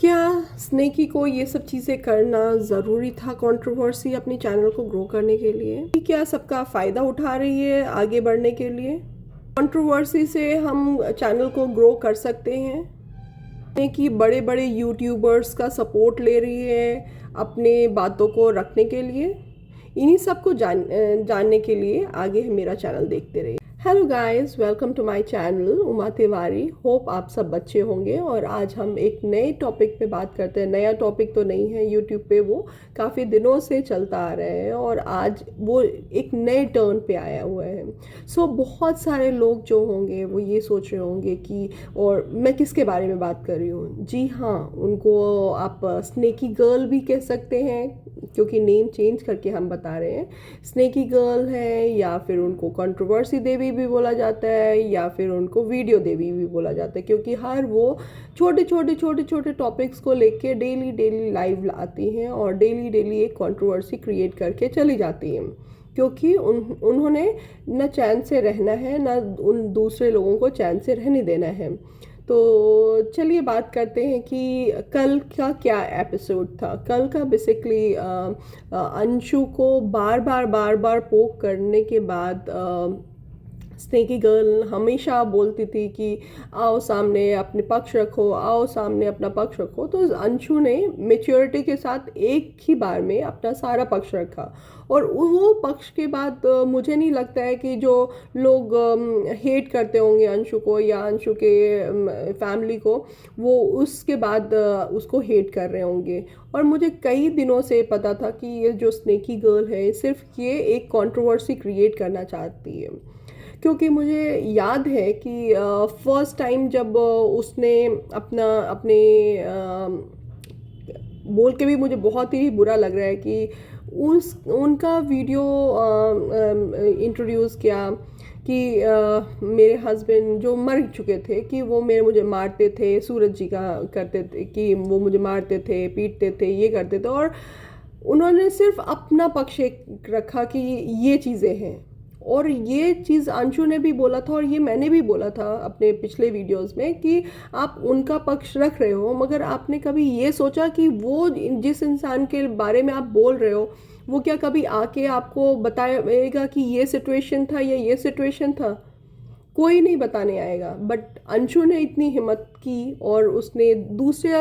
क्या स्नेकी को ये सब चीज़ें करना ज़रूरी था कंट्रोवर्सी अपने चैनल को ग्रो करने के लिए? क्या सबका फ़ायदा उठा रही है आगे बढ़ने के लिए? कंट्रोवर्सी से हम चैनल को ग्रो कर सकते हैं? स्नेकी बड़े बड़े यूट्यूबर्स का सपोर्ट ले रही है अपने बातों को रखने के लिए। इन्हीं सब को जानने के लिए आगे मेरा चैनल देखते रहिए। Hello guys, welcome to my channel Uma Tiwari. Hope आप सब अच्छे होंगे। और आज हम एक नए टॉपिक पे बात करते हैं। नया टॉपिक तो नहीं है, यूट्यूब पे वो काफ़ी दिनों से चलता आ रहा है और आज वो एक नए टर्न पे आया हुआ है। बहुत सारे लोग जो होंगे वो ये सोच रहे होंगे कि, और मैं किसके बारे में बात कर रही हूँ? जी हाँ, उनको आप स्नेकी गर्ल भी कह सकते हैं क्योंकि नेम चेंज करके हम बता रहे हैं। स्नेकी गर्ल है, या फिर उनको कंट्रोवर्सी देवी भी बोला जाता है, या फिर उनको वीडियो देवी भी बोला जाता है, क्योंकि हर वो छोटे छोटे टॉपिक्स को लेके डेली लाइव आती हैं और डेली एक कंट्रोवर्सी क्रिएट करके चली जाती हैं, क्योंकि उन्होंने न चैन से रहना है, न उन दूसरे लोगों को चैन से रहने देना है। तो चलिए बात करते हैं कि कल का क्या एपिसोड था। कल का बेसिकली अंशु को बार बार पोक करने के बाद स्नेकी गर्ल हमेशा बोलती थी कि आओ सामने अपने पक्ष रखो, आओ सामने अपना पक्ष रखो। तो अंशु ने मेच्योरिटी के साथ एक ही बार में अपना सारा पक्ष रखा। और वो पक्ष के बाद मुझे नहीं लगता है कि जो लोग हेट करते होंगे अंशु को या अंशु के फैमिली को, वो उसके बाद उसको हेट कर रहे होंगे। और मुझे कई दिनों से पता था कि ये जो स्नेकी गर्ल है सिर्फ ये एक कंट्रोवर्सी क्रिएट करना चाहती है, क्योंकि मुझे याद है कि फर्स्ट टाइम जब उसने अपने बोल के भी मुझे बहुत ही बुरा लग रहा है कि उनका वीडियो इंट्रोड्यूस किया कि मेरे हस्बैंड जो मर चुके थे कि वो मुझे मारते थे, सूरज जी का करते थे कि वो मुझे मारते थे, पीटते थे, ये करते थे। और उन्होंने सिर्फ अपना पक्ष रखा कि ये चीज़ें हैं। और ये चीज़ अंशु ने भी बोला था और ये मैंने भी बोला था अपने पिछले वीडियोस में कि आप उनका पक्ष रख रहे हो, मगर आपने कभी ये सोचा कि वो जिस इंसान के बारे में आप बोल रहे हो वो क्या कभी आके आपको बताएगा कि ये सिचुएशन था या ये सिचुएशन था? कोई नहीं बताने आएगा। बट अंशु ने इतनी हिम्मत की और उसने दूसरे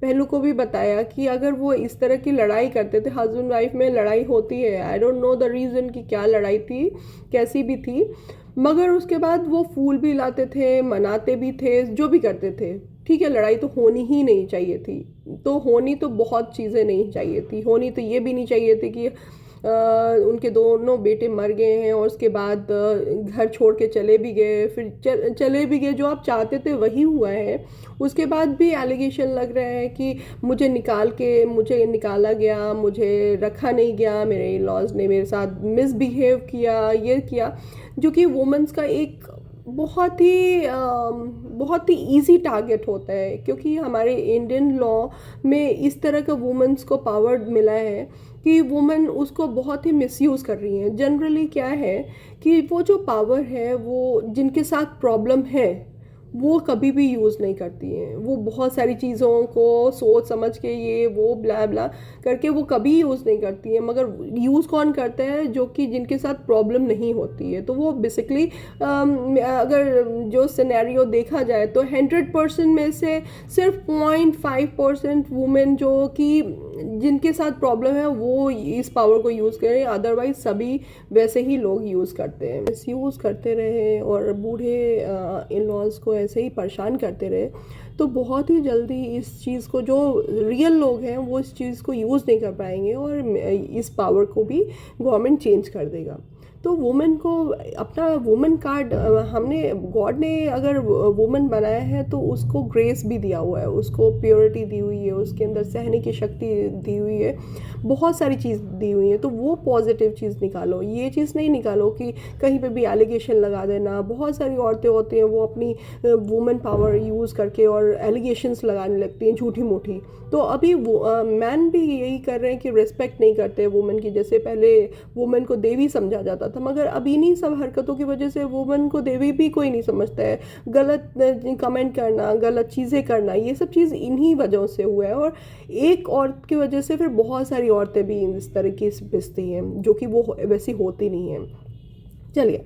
पहलू को भी बताया कि अगर वो इस तरह की लड़ाई करते थे, हस्बैंड वाइफ में लड़ाई होती है, I don't know the reason कि क्या लड़ाई थी, कैसी भी थी, मगर उसके बाद वो फूल भी लाते थे, मनाते भी थे, जो भी करते थे। ठीक है, लड़ाई तो होनी ही नहीं चाहिए थी। तो होनी तो बहुत चीज़ें नहीं चाहिए थी। होनी तो ये भी नहीं चाहिए थी कि उनके दोनों बेटे मर गए हैं और उसके बाद घर छोड़ के चले भी गए, फिर चले भी गए। जो आप चाहते थे वही हुआ है। उसके बाद भी एलिगेशन लग रहा है कि मुझे निकाला गया, मुझे रखा नहीं गया, मेरे इन लॉज ने मेरे साथ मिसबिहेव किया, ये किया, जो कि वुमेन्स का एक बहुत ही इजी टारगेट होता है, क्योंकि हमारे इंडियन लॉ में इस तरह का वुमेन्स को पावर मिला है कि वुमेन उसको बहुत ही मिसयूज़ कर रही हैं। जनरली क्या है कि वो जो पावर है वो जिनके साथ प्रॉब्लम है वो कभी भी यूज़ नहीं करती हैं। वो बहुत सारी चीज़ों को सोच समझ के ये वो ब्ला ब्ला करके वो कभी यूज़ नहीं करती हैं। मगर यूज़ कौन करता है? जो कि जिनके साथ प्रॉब्लम नहीं होती है। तो वो बेसिकली अगर जो सिनेरियो देखा जाए तो 100% में से सिर्फ 0.5% वुमेन जो कि जिनके साथ प्रॉब्लम है वो इस पावर को यूज़ करें, अदरवाइज सभी वैसे ही लोग यूज़ करते हैं। मिस यूज़ करते रहे और बूढ़े इन लॉज को ऐसे ही परेशान करते रहे तो बहुत ही जल्दी इस चीज़ को, जो रियल लोग हैं वो इस चीज़ को यूज़ नहीं कर पाएंगे और इस पावर को भी गवर्नमेंट चेंज कर देगा। तो वुमेन को अपना वुमेन कार्ड हमने, गॉड ने अगर वुमेन बनाया है तो उसको ग्रेस भी दिया हुआ है, उसको प्योरिटी दी हुई है, उसके अंदर सहने की शक्ति दी हुई है, बहुत सारी चीज़ दी हुई है। तो वो पॉजिटिव चीज़ निकालो, ये चीज़ नहीं निकालो कि कहीं पे भी एलिगेशन लगा देना। बहुत सारी औरतें होती हैं वो अपनी वुमेन पावर यूज़ करके और एलिगेशंस लगाने लगती हैं झूठी मूठी। तो अभी मैन भी यही कर रहे हैं कि रिस्पेक्ट नहीं करते वुमेन की। जैसे पहले वुमेन को देवी समझा जाता था, मगर अब इन्हीं सब हरकतों की वजह से वुमन को देवी भी कोई नहीं समझता है। गलत कमेंट करना, गलत चीज़ें करना, ये सब चीज़ इन्हीं वजहों से हुआ है। और एक औरत की वजह से फिर बहुत सारी औरतें भी इस तरह की पिसती हैं, जो कि वो वैसी होती नहीं हैं। चलिए,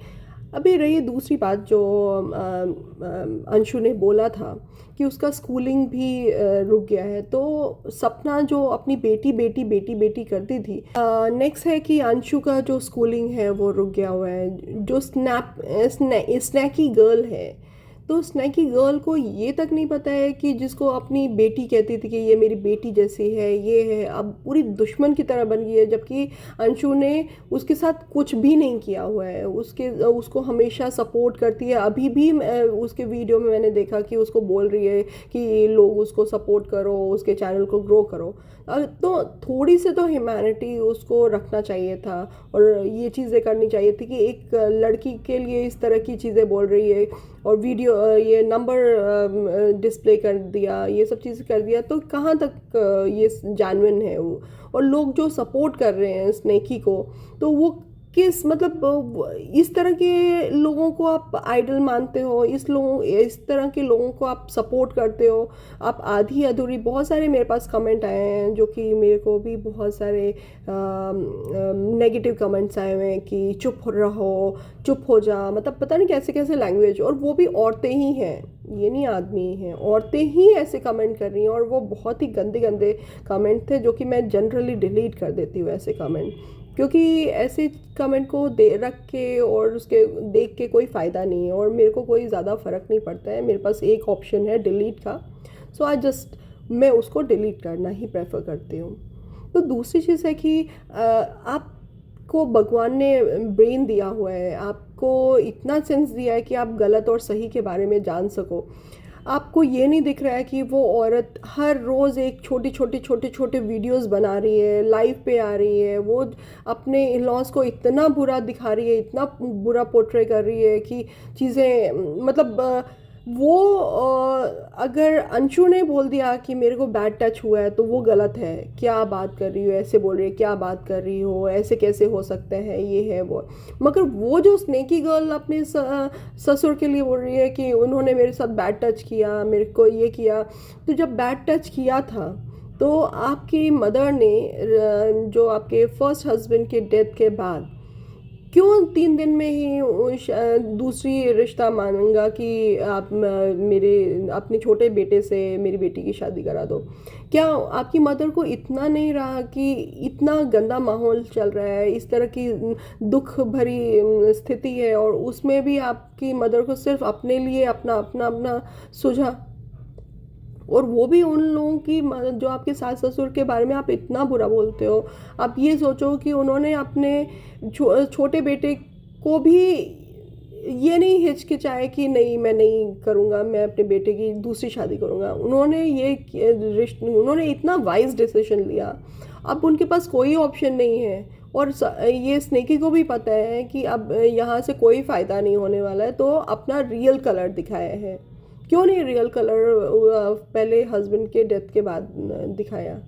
अभी रही दूसरी बात जो अंशु ने बोला था कि उसका स्कूलिंग भी रुक गया है। तो सपना जो अपनी बेटी बेटी बेटी बेटी करती थी, नेक्स्ट है कि अंशु का जो स्कूलिंग है वो रुक गया हुआ है। जो स्नैकी गर्ल है, तो स्नैकी गर्ल को ये तक नहीं पता है कि जिसको अपनी बेटी कहती थी कि ये मेरी बेटी जैसी है, ये है, अब पूरी दुश्मन की तरह बन गई है। जबकि अंशु ने उसके साथ कुछ भी नहीं किया हुआ है, उसको हमेशा सपोर्ट करती है। अभी भी उसके वीडियो में मैंने देखा कि उसको बोल रही है कि लोग उसको सपोर्ट करो, उसके चैनल को ग्रो करो। तो थोड़ी से तो ह्यूमैनिटी उसको रखना चाहिए था, और ये चीज़ें करनी चाहिए थी कि एक लड़की के लिए इस तरह की चीज़ें बोल रही है और वीडियो ये नंबर डिस्प्ले कर दिया, ये सब चीज़ें कर दिया, तो कहाँ तक ये जेन्युइन है वो। और लोग जो सपोर्ट कर रहे हैं स्नेकी को, तो वो किस मतलब इस तरह के लोगों को आप आइडल मानते हो, इस तरह के लोगों को आप सपोर्ट करते हो, आप आधी अधूरी। बहुत सारे मेरे पास कमेंट आए हैं, जो कि मेरे को भी बहुत सारे नेगेटिव कमेंट्स आए हुए हैं कि चुप रहो, चुप हो जा, मतलब पता नहीं कैसे कैसे लैंग्वेज। और वो भी औरतें ही हैं, ये नहीं आदमी हैं, औरतें ही ऐसे कमेंट कर रही हैं। और वो बहुत ही गंदे गंदे कमेंट थे, जो कि मैं जनरली डिलीट कर देती हूँ ऐसे कमेंट, क्योंकि ऐसे कमेंट को दे रख के और उसके देख के कोई फ़ायदा नहीं है। और मेरे को कोई ज़्यादा फ़र्क नहीं पड़ता है, मेरे पास एक ऑप्शन है डिलीट का, सो मैं उसको डिलीट करना ही प्रेफर करती हूँ। तो दूसरी चीज़ है कि आपको भगवान ने ब्रेन दिया हुआ है, आपको इतना सेंस दिया है कि आप गलत और सही के बारे में जान सको। आपको ये नहीं दिख रहा है कि वो औरत हर रोज़ एक छोटे वीडियोस बना रही है, लाइव पे आ रही है, वो अपने इन लॉज को इतना बुरा दिखा रही है, इतना बुरा पोर्ट्रे कर रही है कि चीज़ें मतलब वो अगर अंशु ने बोल दिया कि मेरे को बैड टच हुआ है, तो वो गलत है, क्या बात कर रही हो, ऐसे बोल रही है, क्या बात कर रही हो, ऐसे कैसे हो सकता है, ये है वो। मगर वो जो स्नेकी गर्ल अपने ससुर के लिए बोल रही है कि उन्होंने मेरे साथ बैड टच किया, मेरे को ये किया। तो जब बैड टच किया था, तो आपकी मदर ने जो आपके फर्स्ट हस्बैंड के डेथ के बाद क्यों 3 दिन में ही दूसरी रिश्ता मांगा कि आप मेरे अपने छोटे बेटे से मेरी बेटी की शादी करा दो? क्या आपकी मदर को इतना नहीं रहा कि इतना गंदा माहौल चल रहा है, इस तरह की दुख भरी स्थिति है, और उसमें भी आपकी मदर को सिर्फ अपने लिए अपना अपना अपना सुझा, और वो भी उन लोगों की जो आपके सास ससुर के बारे में आप इतना बुरा बोलते हो। आप ये सोचो कि उन्होंने अपने छोटे बेटे को भी ये नहीं हिचकिचाए कि नहीं मैं नहीं करूँगा, मैं अपने बेटे की दूसरी शादी करूँगा। उन्होंने इतना वाइज डिसीजन लिया। अब उनके पास कोई ऑप्शन नहीं है, और ये स्नेकी को भी पता है कि अब यहाँ से कोई फ़ायदा नहीं होने वाला है, तो अपना रियल कलर दिखाया है। क्यों नहीं रियल कलर पहले हस्बैंड के डेथ के बाद दिखाया?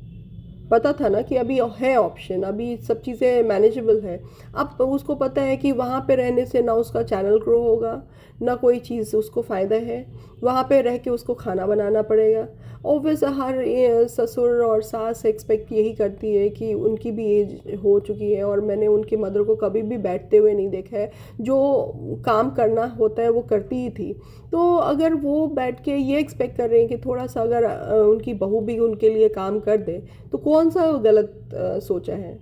पता था ना कि अभी है ऑप्शन, अभी सब चीज़ें मैनेजेबल है। अब उसको पता है कि वहाँ पे रहने से ना उसका चैनल ग्रो होगा, ना कोई चीज़ उसको फ़ायदा है, वहाँ पे रह के उसको खाना बनाना पड़ेगा। ऑब्वियस हर ससुर और सास एक्सपेक्ट यही करती है कि उनकी भी एज हो चुकी है, और मैंने उनकी मदर को कभी भी बैठते हुए नहीं देखा है। जो काम करना होता है वो करती ही थी। तो अगर वो बैठ के ये एक्सपेक्ट कर रहे हैं कि थोड़ा सा अगर उनकी बहू भी उनके लिए काम कर दे, तो कौन सा गलत सोचा है?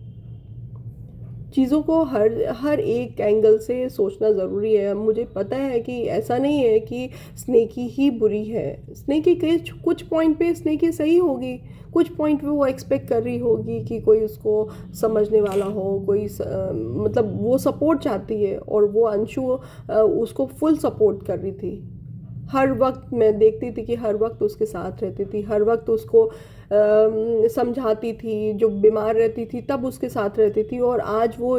चीज़ों को हर एक एंगल से सोचना ज़रूरी है। मुझे पता है कि ऐसा नहीं है कि स्नेकी ही बुरी है, स्नेकी के कुछ पॉइंट पे स्नेकी सही होगी, कुछ पॉइंट पे वो एक्सपेक्ट कर रही होगी कि कोई उसको समझने वाला हो, कोई मतलब वो सपोर्ट चाहती है, और वो अंशु उसको फुल सपोर्ट कर रही थी। हर वक्त मैं देखती थी कि हर वक्त उसके साथ रहती थी, हर वक्त उसको समझाती थी, जो बीमार रहती थी तब उसके साथ रहती थी। और आज वो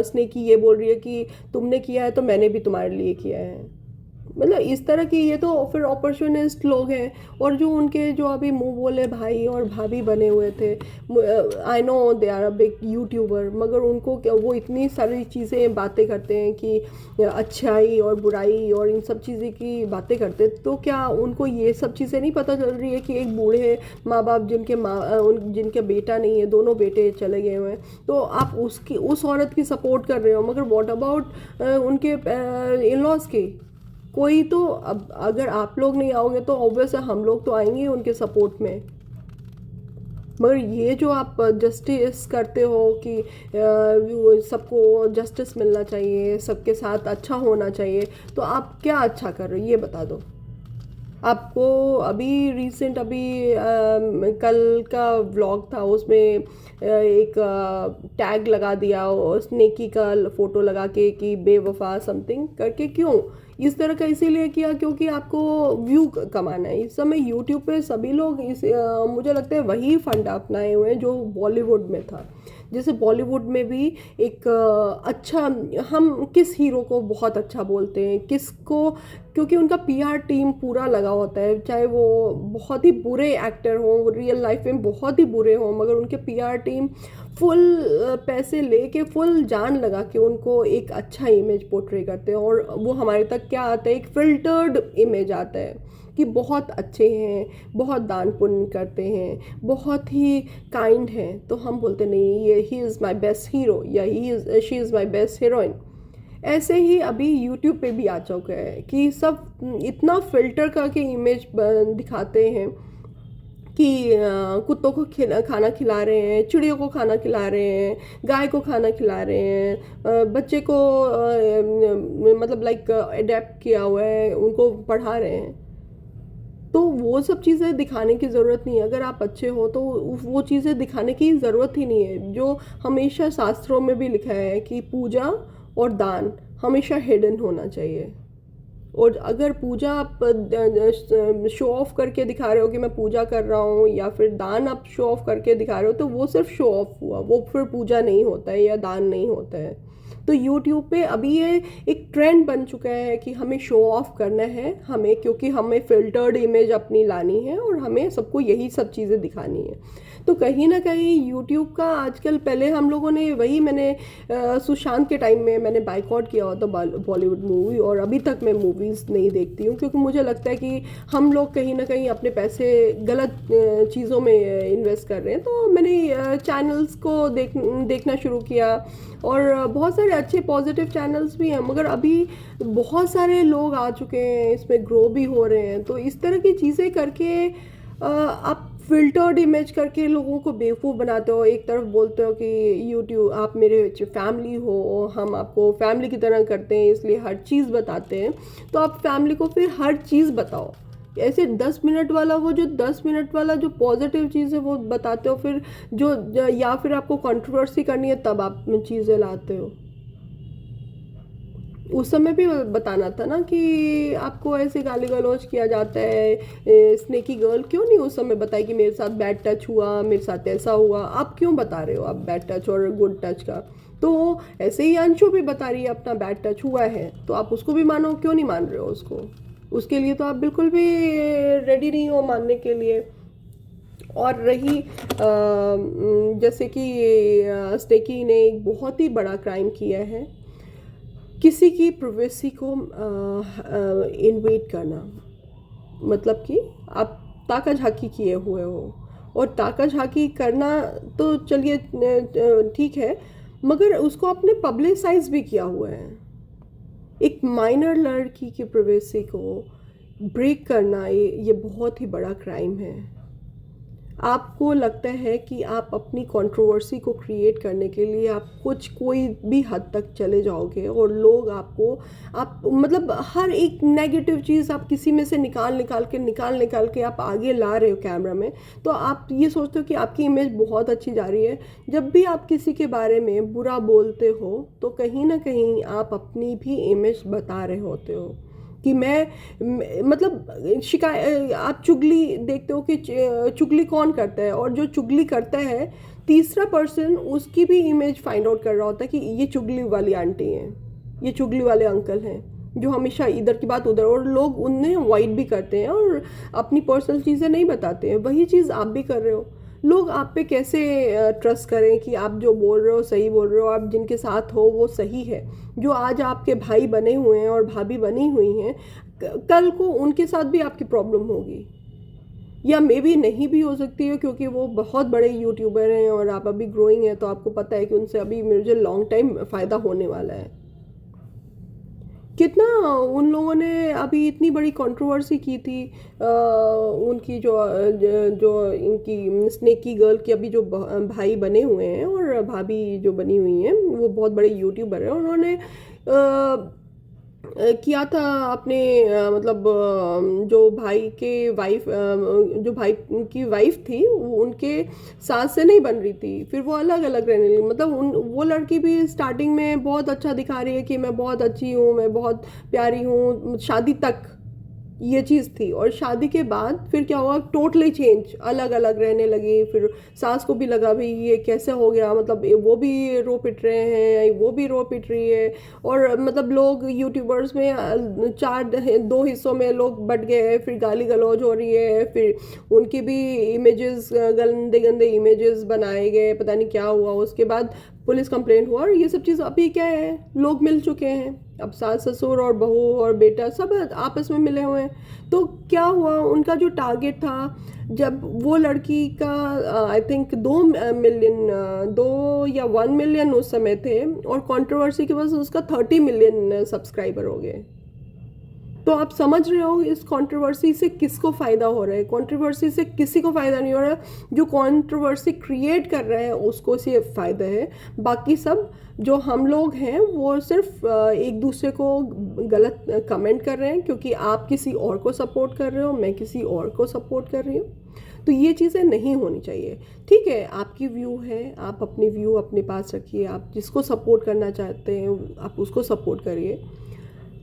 स्नेकी ये बोल रही है कि तुमने किया है तो मैंने भी तुम्हारे लिए किया है। मतलब इस तरह की, ये तो फिर अपॉर्चुनिस्ट लोग हैं। और जो उनके जो अभी मुंह बोले भाई और भाभी बने हुए थे, I know they are a big YouTuber, मगर उनको क्या, वो इतनी सारी चीज़ें बातें करते हैं कि अच्छाई और बुराई और इन सब चीज़ें की बातें करते हैं, तो क्या उनको ये सब चीज़ें नहीं पता चल रही है कि एक बूढ़े माँ बाप जिनके बेटा नहीं है, दोनों बेटे चले गए हुए हैं, तो आप उसकी उस औरत की सपोर्ट कर रहे हो, मगर व्हाट अबाउट उनके इन लॉज की? कोई तो, अब अगर आप लोग नहीं आओगे तो ऑब्वियस है हम लोग तो आएंगे उनके सपोर्ट में। मगर ये जो आप जस्टिस करते हो कि सबको जस्टिस मिलना चाहिए, सबके साथ अच्छा होना चाहिए, तो आप क्या अच्छा कर रहे हो ये बता दो। आपको अभी रिसेंट अभी कल का व्लॉग था, उसमें एक टैग लगा दिया स्नेकी का फोटो लगा के कि बेवफा समथिंग करके। क्यों इस तरह का? इसीलिए किया क्योंकि आपको व्यू कमाना है। इस समय यूट्यूब पे सभी लोग मुझे लगता है वही फंडा अपनाए हुए हैं जो बॉलीवुड में था। जैसे बॉलीवुड में भी एक अच्छा, हम किस हीरो को बहुत अच्छा बोलते हैं, किसको, क्योंकि उनका पीआर टीम पूरा लगा होता है, चाहे वो बहुत ही बुरे एक्टर हों, रियल लाइफ में बहुत ही बुरे हों, मगर उनके पीआर टीम फुल पैसे लेके, फुल जान लगा के उनको एक अच्छा इमेज पोर्ट्रे करते हैं, और वो हमारे तक क्या आता है, एक फिल्टर्ड इमेज आता है कि बहुत अच्छे हैं, बहुत दान पुण्य करते हैं, बहुत ही काइंड हैं, तो हम बोलते नहीं ये ही इज़ माई बेस्ट हीरो या she is my best heroine. ऐसे ही अभी यूट्यूब पे भी आ चुका है कि सब इतना फिल्टर करके इमेज दिखाते हैं कि कुत्तों को खाना खिला रहे हैं, चिड़ियों को खाना खिला रहे हैं, गाय को खाना खिला रहे हैं, बच्चे को मतलब लाइक अडेप्ट किया हुआ है उनको पढ़ा रहे हैं। तो वो सब चीज़ें दिखाने की ज़रूरत नहीं है। अगर आप अच्छे हो तो वो चीज़ें दिखाने की ज़रूरत ही नहीं है। जो हमेशा शास्त्रों में भी लिखा है कि पूजा और दान हमेशा हिडन होना चाहिए। और अगर पूजा आप शो ऑफ करके दिखा रहे हो कि मैं पूजा कर रहा हूँ, या फिर दान आप शो ऑफ करके दिखा रहे हो, तो वो सिर्फ शो ऑफ हुआ, वो फिर पूजा नहीं होता है या दान नहीं होता है। तो यूट्यूब पे अभी ये एक ट्रेंड बन चुका है कि हमें शो ऑफ करना है, हमें, क्योंकि हमें फिल्टर्ड इमेज अपनी लानी है और हमें सबको यही सब चीज़ें दिखानी है। तो कहीं ना कहीं यूट्यूब का आजकल, पहले हम लोगों ने वही, मैंने सुशांत के टाइम में मैंने बाइकआउट किया हुआ था बॉलीवुड मूवी, और अभी तक मैं मूवीज़ नहीं देखती हूँ, क्योंकि मुझे लगता है कि हम लोग कहीं ना कहीं अपने पैसे गलत चीज़ों में इन्वेस्ट कर रहे हैं। तो मैंने चैनल्स को देखना शुरू किया, और बहुत सारे अच्छे पॉजिटिव चैनल्स भी हैं, मगर अभी बहुत सारे लोग आ चुके हैं, इसमें ग्रो भी हो रहे हैं। तो इस तरह की चीज़ें करके आप फिल्टर्ड इमेज करके लोगों को बेवकूफ़ बनाते हो। एक तरफ बोलते हो कि यूट्यूब आप मेरे फैमिली हो, हम आपको फैमिली की तरह करते हैं इसलिए हर चीज़ बताते हैं, तो आप फैमिली को फिर हर चीज़ बताओ। ऐसे 10 मिनट वाला, वो जो 10 मिनट वाला जो पॉजिटिव चीज़ है वो बताते हो, फिर या फिर आपको कंट्रोवर्सी करनी है तब आप चीज़ें लाते हो। उस समय भी बताना था ना कि आपको ऐसे गाली गलौज किया जाता है, स्नेकी गर्ल, क्यों नहीं उस समय बताई कि मेरे साथ बैड टच हुआ, मेरे साथ ऐसा हुआ? आप क्यों बता रहे हो आप बैड टच और गुड टच का? तो ऐसे ही अंशु भी बता रही है अपना बैड टच हुआ है, तो आप उसको भी मानो, क्यों नहीं मान रहे हो उसको? उसके लिए तो आप बिल्कुल भी रेडी नहीं हो मानने के लिए। और रही जैसे कि स्टेकी ने एक बहुत ही बड़ा क्राइम किया है, किसी की प्राइवेसी को इन्वेड करना, मतलब कि आप ताका झाकी किए हुए हो, और ताका झाकी करना तो चलिए ठीक है, मगर उसको आपने पब्लिसाइज भी किया हुआ है। एक माइनर लड़की की प्राइवेसी को ब्रेक करना, ये बहुत ही बड़ा क्राइम है। आपको लगता है कि आप अपनी कंट्रोवर्सी को क्रिएट करने के लिए आप कोई भी हद तक चले जाओगे, और लोग आपको, आप मतलब हर एक नेगेटिव चीज़ आप किसी में से निकाल निकाल के आप आगे ला रहे हो कैमरा में, तो आप ये सोचते हो कि आपकी इमेज बहुत अच्छी जा रही है। जब भी आप किसी के बारे में बुरा बोलते हो तो कहीं ना कहीं आप अपनी भी इमेज बता रहे होते हो कि मतलब आप चुगली देखते हो कि चुगली कौन करता है, और जो चुगली करता है तीसरा पर्सन उसकी भी इमेज फाइंड आउट कर रहा होता है कि ये चुगली वाली आंटी हैं, ये चुगली वाले अंकल हैं। जो हमेशा इधर की बात उधर, और लोग उन्हें अवॉइड भी करते हैं और अपनी पर्सनल चीज़ें नहीं बताते हैं। वही चीज़ आप भी कर रहे हो। लोग आप पे कैसे ट्रस्ट करें कि आप जो बोल रहे हो सही बोल रहे हो, आप जिनके साथ हो वो सही है। जो आज आपके भाई बने हुए हैं और भाभी बनी हुई हैं, कल को उनके साथ भी आपकी प्रॉब्लम होगी, या मे बी नहीं भी हो सकती है, क्योंकि वो बहुत बड़े यूट्यूबर हैं और आप अभी ग्रोइंग हैं, तो आपको पता है कि उनसे अभी मुझे लॉन्ग टाइम फ़ायदा होने वाला है। कितना उन लोगों ने अभी इतनी बड़ी कंट्रोवर्सी की थी, उनकी जो इनकी स्नेकी गर्ल की अभी जो भाई बने हुए हैं और भाभी जो बनी हुई हैं, वो बहुत बड़े यूट्यूबर हैं। उन्होंने किया था अपने मतलब जो भाई के वाइफ, जो भाई की वाइफ थी उनके सास से नहीं बन रही थी, फिर वो अलग अलग रहने लगी। मतलब वो लड़की भी स्टार्टिंग में बहुत अच्छा दिखा रही है कि मैं बहुत अच्छी हूँ, मैं बहुत प्यारी हूँ, शादी तक ये चीज़ थी। और शादी के बाद फिर क्या हुआ, टोटली चेंज, अलग अलग रहने लगी। फिर सास को भी लगा भाई ये कैसे हो गया, मतलब वो भी रो पिट रहे हैं, वो भी रो पिट रही है। और मतलब लोग यूट्यूबर्स में दो हिस्सों में लोग बट गए हैं, फिर गाली गलौज हो रही है, फिर उनकी भी इमेजेस, गंदे गंदे इमेजेस बनाए गए, पता नहीं क्या हुआ। उसके बाद पुलिस कंप्लेंट हुआ, और ये सब चीज़ अभी क्या है, लोग मिल चुके हैं, अब सास ससुर और बहू और बेटा सब आपस में मिले हुए हैं। तो क्या हुआ, उनका जो टारगेट था, जब वो लड़की का आई थिंक 2 मिलियन 1 मिलियन उस समय थे, और कंट्रोवर्सी की वजह से उसका 30 मिलियन सब्सक्राइबर हो गए। तो आप समझ रहे हो इस कंट्रोवर्सी से किसको फ़ायदा हो रहा है। कंट्रोवर्सी से किसी को फ़ायदा नहीं हो रहा, जो कंट्रोवर्सी क्रिएट कर रहा है उसको सिर्फ फ़ायदा है। बाकी सब जो हम लोग हैं वो सिर्फ एक दूसरे को गलत कमेंट कर रहे हैं, क्योंकि आप किसी और को सपोर्ट कर रहे हो, मैं किसी और को सपोर्ट कर रही हूँ। तो ये चीज़ें नहीं होनी चाहिए। ठीक है, आपकी व्यू है, आप अपनी व्यू अपने पास रखिए, आप जिसको सपोर्ट करना चाहते हैं आप उसको सपोर्ट करिए,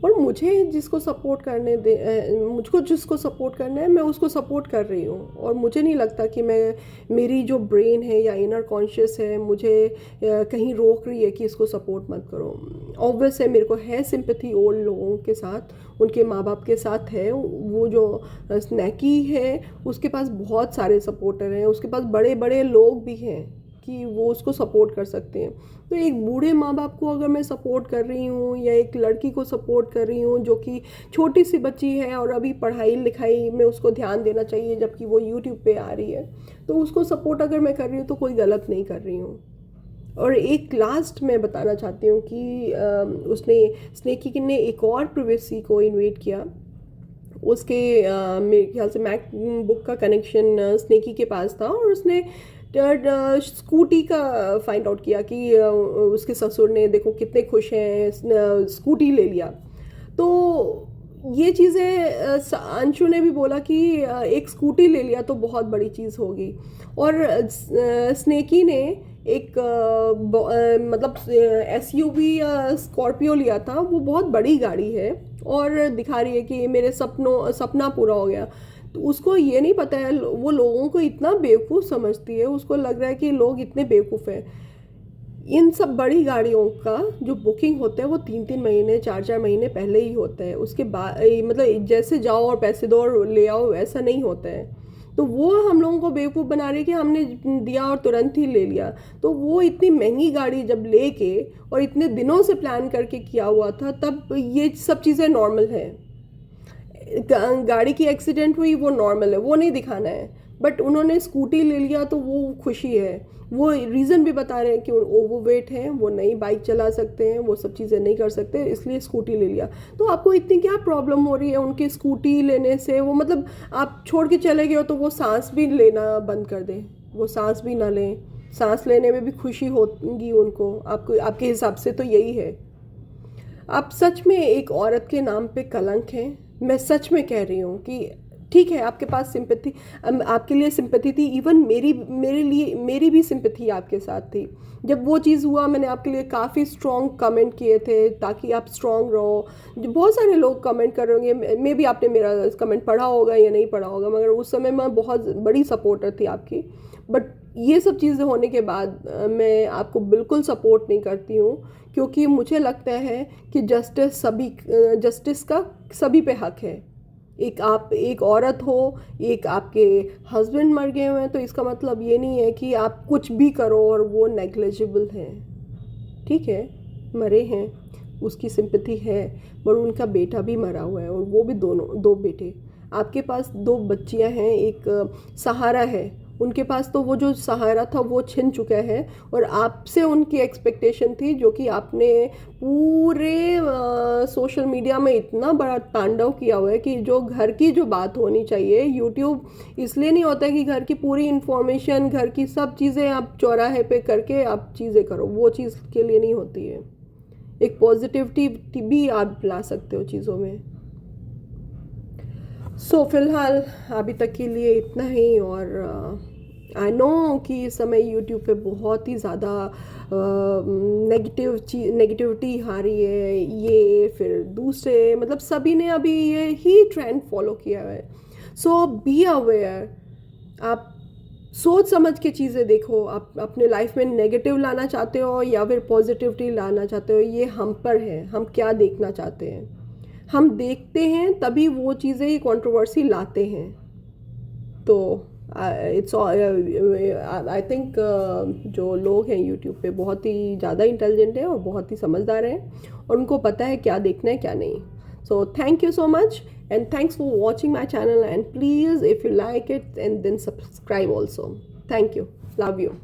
और मुझे जिसको सपोर्ट करने दे, मुझको जिसको सपोर्ट करना है मैं उसको सपोर्ट कर रही हूँ। और मुझे नहीं लगता कि मेरी जो ब्रेन है या इनर कॉन्शियस है मुझे कहीं रोक रही है कि इसको सपोर्ट मत करो। ऑब्वियस है, मेरे को है सिंपैथी ओल्ड लोगों के साथ, उनके माँ बाप के साथ है। वो जो स्नैकी है उसके पास बहुत सारे सपोर्टर हैं, उसके पास बड़े बड़े लोग भी हैं कि वो उसको सपोर्ट कर सकते हैं। तो एक बूढ़े माँ बाप को अगर मैं सपोर्ट कर रही हूँ, या एक लड़की को सपोर्ट कर रही हूँ जो कि छोटी सी बच्ची है और अभी पढ़ाई लिखाई में उसको ध्यान देना चाहिए, जबकि वो यूट्यूब पे आ रही है, तो उसको सपोर्ट अगर मैं कर रही हूँ तो कोई गलत नहीं कर रही हूँ। और एक लास्ट मैं बताना चाहती हूँ कि उसने स्नेकी ने एक और प्रिवेसी को इन्वाइट किया। उसके मेरे ख्याल से मैक बुक का कनेक्शन स्नेकी के पास था, और उसने स्कूटी का फाइंड आउट किया कि उसके ससुर ने देखो कितने खुश हैं, स्कूटी ले लिया। तो ये चीज़ें अंशु ने भी बोला कि एक स्कूटी ले लिया तो बहुत बड़ी चीज़ होगी। और स्नेकी ने एक मतलब एसयूवी या स्कॉर्पियो लिया था, वो बहुत बड़ी गाड़ी है, और दिखा रही है कि मेरे सपना पूरा हो गया। तो उसको ये नहीं पता है, वो लोगों को इतना बेवकूफ़ समझती है, उसको लग रहा है कि लोग इतने बेवकूफ़ हैं। इन सब बड़ी गाड़ियों का जो बुकिंग होता है वो 3-3 महीने 4-4 महीने पहले ही होता है। उसके बाद मतलब जैसे जाओ और पैसे दो और ले आओ, ऐसा नहीं होता है। तो वो हम लोगों को बेवकूफ़ बना रही है कि हमने दिया और तुरंत ही ले लिया। तो वो इतनी महंगी गाड़ी जब लेके और इतने दिनों से प्लान करके किया हुआ था, तब ये सब चीज़ें नॉर्मल है। गाड़ी की एक्सीडेंट हुई वो नॉर्मल है, वो नहीं दिखाना है। बट उन्होंने स्कूटी ले लिया तो वो खुशी है। वो रीज़न भी बता रहे हैं कि ओवरवेट हैं, वो नई बाइक चला सकते हैं, वो सब चीज़ें नहीं कर सकते, इसलिए स्कूटी ले लिया। तो आपको इतनी क्या प्रॉब्लम हो रही है उनकी स्कूटी लेने से? वो मतलब आप छोड़ के चले गए हो तो वो सांस भी लेना बंद कर दें, वो सांस भी ना लें, सांस लेने में भी खुशी होगी उनको। आपको आपके हिसाब से तो यही है। आप सच में एक औरत के नाम पे कलंक हैं। मैं सच में कह रही हूँ कि ठीक है, आपके पास सिंपैथी, आपके लिए सिंपैथी थी, इवन मेरी भी सिंपैथी आपके साथ थी। जब वो चीज़ हुआ मैंने आपके लिए काफ़ी स्ट्रॉन्ग कमेंट किए थे ताकि आप स्ट्रॉन्ग रहो। जो बहुत सारे लोग कमेंट कर रहे होंगे, मे भी आपने मेरा कमेंट पढ़ा होगा या नहीं पढ़ा होगा, मगर उस समय मैं बहुत बड़ी सपोर्टर थी आपकी। बट ये सब चीज़ें होने के बाद मैं आपको बिल्कुल सपोर्ट नहीं करती हूँ, क्योंकि मुझे लगता है कि जस्टिस का सभी पे हक है। आप एक औरत हो, एक आपके हस्बैंड मर गए हुए हैं, तो इसका मतलब ये नहीं है कि आप कुछ भी करो और वो नेग्लिजिबल हैं। ठीक है, मरे हैं, उसकी सिंपैथी है, पर उनका बेटा भी मरा हुआ है, और वो भी दो बेटे। आपके पास 2 बच्चियां हैं, एक सहारा है, उनके पास तो वो जो सहारा था वो छिन चुका है, और आपसे उनकी एक्सपेक्टेशन थी, जो कि आपने पूरे सोशल मीडिया में इतना बड़ा तांडव किया हुआ है कि जो घर की जो बात होनी चाहिए, यूट्यूब इसलिए नहीं होता है कि घर की पूरी इन्फॉर्मेशन, घर की सब चीज़ें आप चौराहे पे करके आप चीज़ें करो, वो चीज़ के लिए नहीं होती है। एक पॉजिटिविटी भी आप ला सकते हो चीज़ों में। सो फिलहाल अभी तक के लिए इतना ही, और आई नो कि इस समय यूट्यूब पे बहुत ही ज़्यादा नेगेटिविटी आ रही है, ये फिर दूसरे, मतलब सभी ने अभी ये ही ट्रेंड फॉलो किया है। सो बी अवेयर, आप सोच समझ के चीज़ें देखो। आप अपने लाइफ में नेगेटिव लाना चाहते हो या फिर पॉजिटिविटी लाना चाहते हो, ये हम पर है, हम क्या देखना चाहते हैं। हम देखते हैं तभी वो चीज़ें ही कंट्रोवर्सी लाते हैं। तो इट्स आई थिंक जो लोग हैं यूट्यूब पे बहुत ही ज़्यादा इंटेलिजेंट हैं और बहुत ही समझदार हैं, और उनको पता है क्या देखना है क्या नहीं। So thank you so much, and thanks for watching my channel, and please if you like it and then subscribe also. Thank you, love you.